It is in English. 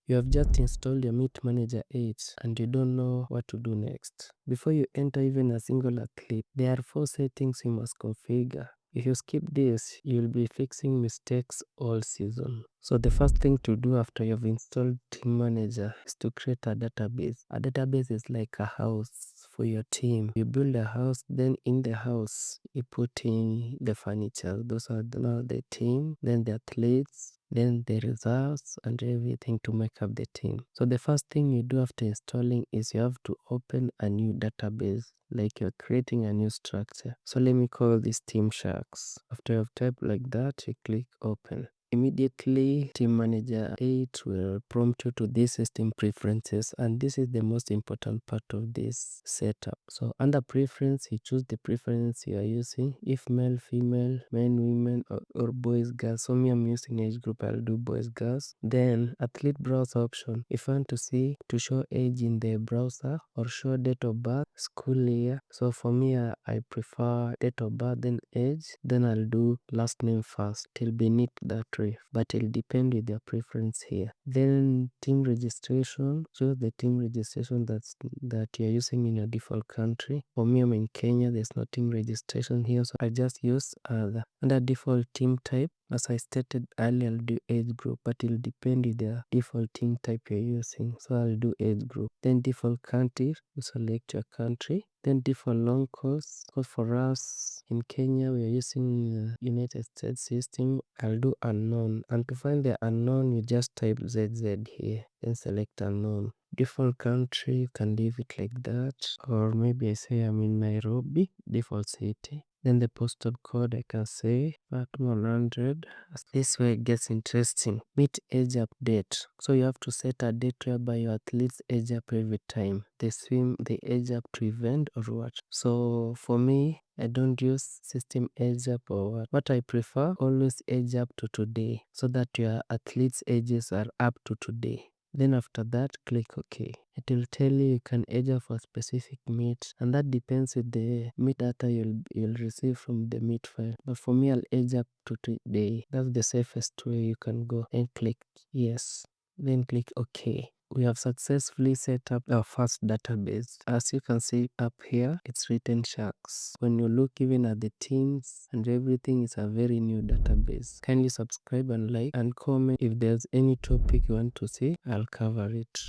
You have just installed your Meet Manager 8 and you don't know what to do next. Before you enter even a single clip, there are 4 settings you must configure. If you skip this, you'll be fixing mistakes all season. So the first thing to do after you've installed Team Manager is to create a database. A database is like a house for your team. You build a house, then in the house, you put in the furniture. Those are now the team, then the athletes, then the reserves and everything to make up the team. So the first thing you do after installing is you have to open a new database, like you're creating a new structure. So let me call this Team Sharks. After you've typed like that, you click open. Immediately, Team Manager 8 will prompt you to this system preferences, and this is the most important part of this setup. So under preference, you choose the preference you are using, if male, female, men, women, or boys, girls. So me, I'm using age group, I'll do boys, girls. Then athlete browser option. If you want to show age in the browser or show date of birth, school year. So for me, I prefer date of birth, then age, then I'll do last name first. It'll be neat that way, but it'll depend with your preference here. Then team registration, choose the team registration that you're using in your default country. For me, I'm in Kenya, there's no team registration here, so I just use other. Under default team type, as I stated earlier, I'll do age group, but it'll depend with the default team type you're using. So I'll do age group. Then default country, you select your country. Then default long calls. Because for us in Kenya, we are using United States system. I'll do unknown. And to find the unknown, you just type ZZ here. Then select unknown. Default country, you can leave it like that. Or maybe I say I'm in Nairobi, default city. Then the postal code, I can say 100. This way it gets interesting. Meet age update. So you have to set a date whereby your athletes age up every time they swim, they age up to event or what. So for me, I don't use system age up or what. What I prefer, always age up to today so that your athletes ages are up to today. Then after that, click OK. It will tell you can age up for specific meet, and that depends with the meet data you'll receive from the meet file. But for me, I'll age up to today. That's the safest way you can go. And click yes. Then click OK. We have successfully set up our first database. As you can see up here, it's written Sharks. When you look even at the teams and everything, it's a very new database. Kindly subscribe and like and comment if there's any topic you want to see. I'll cover it.